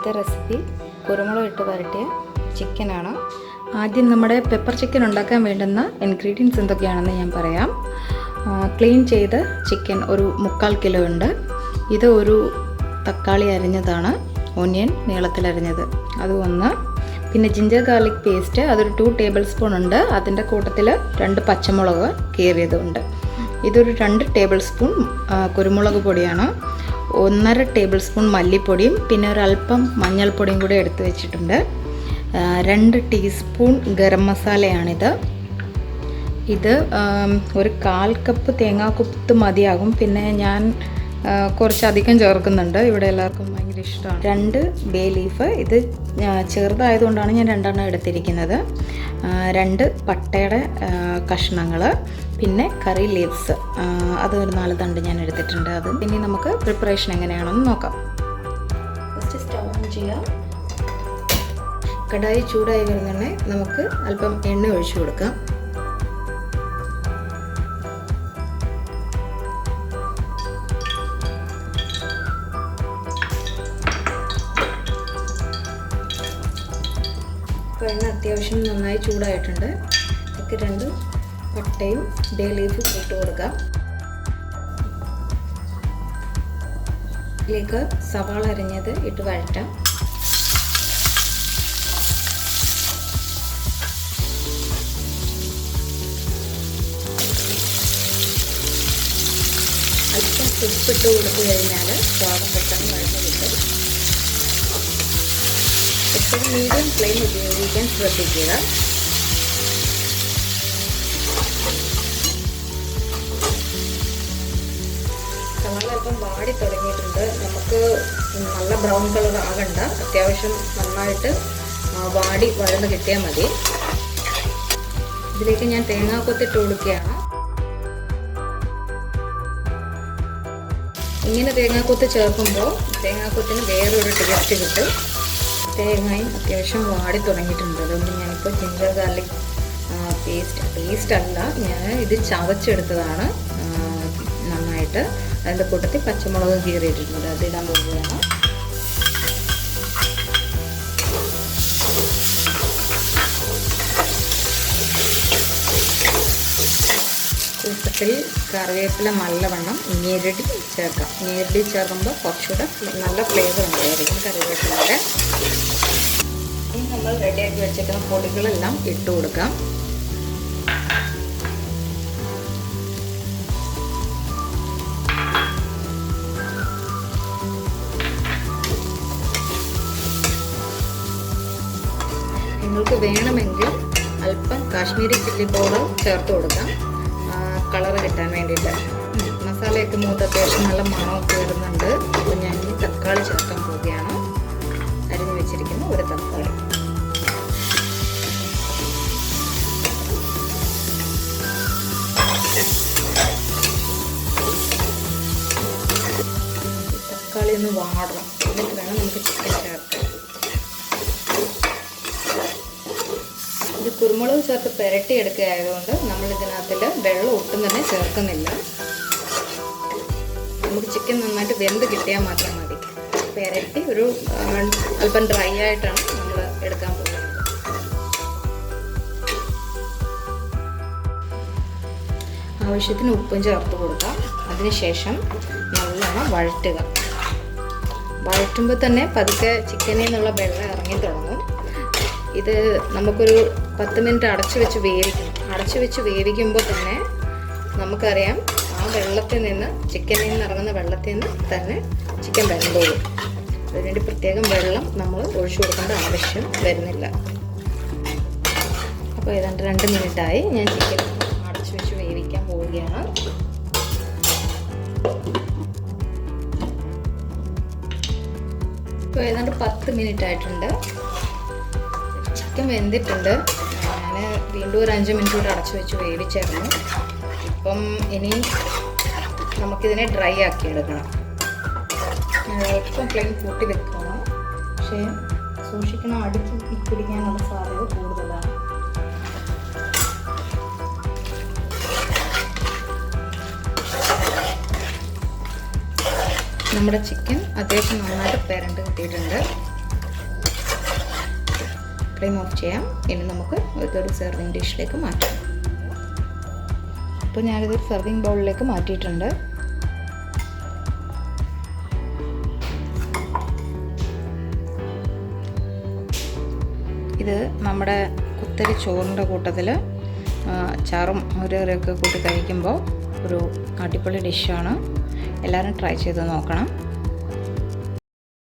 ഇന്നത്തെ റെസിപ്പി കുരുമുളക് ഇട്ട് വരട്ടിയ ചിക്കനാണ്. ആദ്യം നമ്മുടെ പെപ്പർ ചിക്കൻ ഉണ്ടാക്കാൻ വേണ്ടുന്ന ഇൻഗ്രീഡിയൻസ് എന്തൊക്കെയാണെന്ന് ഞാൻ പറയാം. ക്ലീൻ ചെയ്ത ചിക്കൻ ഒരു 3/4 കിലോ ഉണ്ട്. ഇത് ഒരു തക്കാളി അരിഞ്ഞതാണ്, ഓനിയൻ നീളത്തിലരിഞ്ഞത് അത് ഒന്ന്, പിന്നെ ജിഞ്ചർ ഗാർലിക് പേസ്റ്റ് അതൊരു 2 ടേബിൾ സ്പൂൺ ഉണ്ട്. അതിൻ്റെ കൂട്ടത്തിൽ 2 പച്ചമുളക് കീറിയതുണ്ട്. ഇതൊരു 2 ടേബിൾ സ്പൂൺ കുരുമുളക് പൊടിയാണ്, 1.5 ടേബിൾ സ്പൂൺ മല്ലിപ്പൊടിയും പിന്നെ ഒരല്പം മഞ്ഞൾപ്പൊടിയും കൂടി എടുത്ത് വെച്ചിട്ടുണ്ട്. 2 ടീസ്പൂൺ ഗരം മസാലയാണിത്. ഇത് ഒരു 1/4 കപ്പ് തേങ്ങാക്കൊത്ത് മതിയാകും. പിന്നെ ഞാൻ കുറച്ചധികം ചേർക്കുന്നുണ്ട്, ഇവിടെ എല്ലാവർക്കും ഭയങ്കര ഇഷ്ടമാണ്. 2 ബേ ലീഫ്, ഇത് ചെറുതായതുകൊണ്ടാണ് ഞാൻ 2 എടുത്തിരിക്കുന്നത്. 2 പട്ടയുടെ കഷ്ണങ്ങൾ, പിന്നെ കറി ലീവ്സ് അത് ഒരു 4 തണ്ട് ഞാൻ എടുത്തിട്ടുണ്ട്. അത് ഇനി നമുക്ക് പ്രിപ്പറേഷൻ എങ്ങനെയാണെന്ന് നോക്കാം. ഫസ്റ്റ് സ്റ്റൗ ഓൺ ചെയ്യാം. കടായി ചൂടായി വരുന്നുണ്ടെ നമുക്ക് അല്പം എണ്ണ ഒഴിച്ചു കൊടുക്കാം. അപ്പോൾ എണ്ണ അത്യാവശ്യം നന്നായി ചൂടായിട്ടുണ്ട്. നമുക്ക് 2 പട്ടയും ബേ ലീഫും ഇട്ട് കൊടുക്കാം. ഇതിലേക്ക് സവാള അരിഞ്ഞത് ഇട്ട് വഴറ്റാം. അല്പം ഉപ്പിട്ട് കൊടുത്തു കഴിഞ്ഞാൽ സവാള പെട്ടെന്ന് വഴന്ന് കിട്ടും. എപ്പോഴും മീഡിയം ഫ്ലെയിം ഉപയോഗിക്കാൻ ശ്രദ്ധിക്കുക. സവാള അല്പം വാടി തുടങ്ങിയിട്ടുണ്ട്. നമുക്ക് നല്ല ബ്രൗൺ കളർ ആകണ്ട, അത്യാവശ്യം നന്നായിട്ട് വാടി വഴന്ന് കിട്ടിയാൽ മതി. ഇതിലേക്ക് ഞാൻ തേങ്ങാക്കൊത്തിട്ട് കൊടുക്കുകയാണ്. ഇങ്ങനെ തേങ്ങാക്കൊത്ത് ചേർക്കുമ്പോൾ തേങ്ങാക്കൊത്തിന് വേറൊരു ടേസ്റ്റ് കിട്ടും. തേങ്ങയും അത്യാവശ്യം വാടി തുടങ്ങിയിട്ടുണ്ട്. അതുകൊണ്ട് ഞാനിപ്പോൾ ജിഞ്ചർ ഗാർലിക് പേസ്റ്റ് അല്ല, ഞാൻ ഇത് ചതച്ചെടുത്തതാണ് നന്നായിട്ട്. അതിൻ്റെ കൂട്ടത്തിൽ പച്ചമുളക് കീറിയിട്ടിട്ടുണ്ട്, അതിടാൻ പോവുകയാണ്. കൂട്ടത്തിൽ കറിവേപ്പില നല്ലവണ്ണം ഞെരടി ചേർക്കാം. ഞെരടി ചേർക്കുമ്പോൾ കുറച്ചുകൂടെ നല്ല ഫ്ലേവർ ഉണ്ടായിരിക്കും കറിവേപ്പിലയുടെ. ഇനി നമ്മൾ റെഡിയാക്കി വെച്ചിരിക്കുന്ന പൊടികളെല്ലാം ഇട്ട് കൊടുക്കാം. നിങ്ങൾക്ക് വേണമെങ്കിൽ അല്പം കാശ്മീരി ചില്ലി പൗഡർ ചേർത്ത് കൊടുക്കാം, കളർ കിട്ടാൻ വേണ്ടിയിട്ട്. മസാലയൊക്കെ മൂത്ത് അത്യാവശ്യം നല്ല മണമൊക്കെ വരുന്നുണ്ട്. അപ്പോൾ ഞാൻ ഈ തക്കാളി ചേർക്കാൻ പോവുകയാണ്. അരിഞ്ഞു വെച്ചിരിക്കുന്ന ഒരു തക്കാളി. തക്കാളി ഒന്ന് വാടണം, എന്നിട്ട് വേണം നമുക്ക് ചിക്കൻ ചേർക്കാൻ. ഇത് കുരുമുളക് ചേർത്ത് പുരട്ടിയെടുക്കുക ആയതുകൊണ്ട് നമ്മൾ ഇതിനകത്തിൽ വെള്ളം ഒട്ടും തന്നെ ചേർക്കുന്നില്ല. നമുക്ക് ചിക്കൻ നന്നായിട്ട് വെന്ത് കിട്ടിയാൽ മാത്രം മതി. പുരട്ടി ഒരു അല്പം ഡ്രൈ ആയിട്ടാണ് നമ്മൾ എടുക്കാൻ പോകുന്നത്. ആവശ്യത്തിന് ഉപ്പും ചേർത്ത് കൊടുക്കാം. അതിനുശേഷം നല്ലോണം വഴറ്റുക. വഴറ്റുമ്പോൾ തന്നെ പതുക്കെ ചിക്കനിൽ നിന്നുള്ള വെള്ളം ഇറങ്ങി തുടങ്ങും. ഇത് നമുക്കൊരു 10 മിനിറ്റ് അടച്ചു വെച്ച് വേവിക്കണം. അടച്ചു വെച്ച് വേവിക്കുമ്പോൾ തന്നെ നമുക്കറിയാം ആ വെള്ളത്തിൽ നിന്ന്, ചിക്കനിൽ നിന്ന് ഇറങ്ങുന്ന വെള്ളത്തിൽ നിന്ന് തന്നെ ചിക്കൻ വെന്തോളും. അതിനുവേണ്ടി പ്രത്യേകം വെള്ളം നമ്മൾ ഒഴിച്ചു കൊടുക്കേണ്ട ആവശ്യം വരുന്നില്ല. അപ്പോൾ ഏതാണ്ട് 2 മിനിറ്റായി. ഞാൻ ചിക്കൻ അടച്ചു വെച്ച് വേവിക്കാൻ പോവുകയാണ്. ഇപ്പോൾ ഏതാണ്ട് 10 മിനിറ്റ് ആയിട്ടുണ്ട്. ചിക്കൻ വെന്തിട്ടുണ്ട്. ഞാൻ വീണ്ടും ഒരു 5 മിനിറ്റ് കൂടെ അടച്ചു വെച്ച് വേവിച്ചായിരുന്നു. ഇപ്പം ഇനി നമുക്കിതിനെ ഡ്രൈ ആക്കി എടുക്കണം. അല്പം ഫ്ലെയിം കൂട്ടി വെക്കണം, പക്ഷേ സൂക്ഷിക്കണം, അടുത്ത് പിടിക്കാനുള്ള സാധ്യത കൂടുതലാണ്. നമ്മുടെ ചിക്കൻ അത്യാവശ്യം നന്നായിട്ട് പെരണ്ട് കിട്ടിയിട്ടുണ്ട്. ഫ്ലെയിം ഓഫ് ചെയ്യാം. ഇനി നമുക്ക് ഇതൊരു സെർവിങ് ഡിഷിലേക്ക് മാറ്റാം. അപ്പോൾ ഞാനിതൊരു സെർവിങ് ബൗളിലേക്ക് മാറ്റിയിട്ടുണ്ട്. ഇത് നമ്മുടെ കുത്തരി ചോറിൻ്റെ കൂട്ടത്തിൽ അച്ചാറും മോരുകറിയൊക്കെ കൂട്ടി കഴിക്കുമ്പോൾ ഒരു അടിപൊളി ഡിഷാണ്. എല്ലാവരും ട്രൈ ചെയ്ത് നോക്കണം.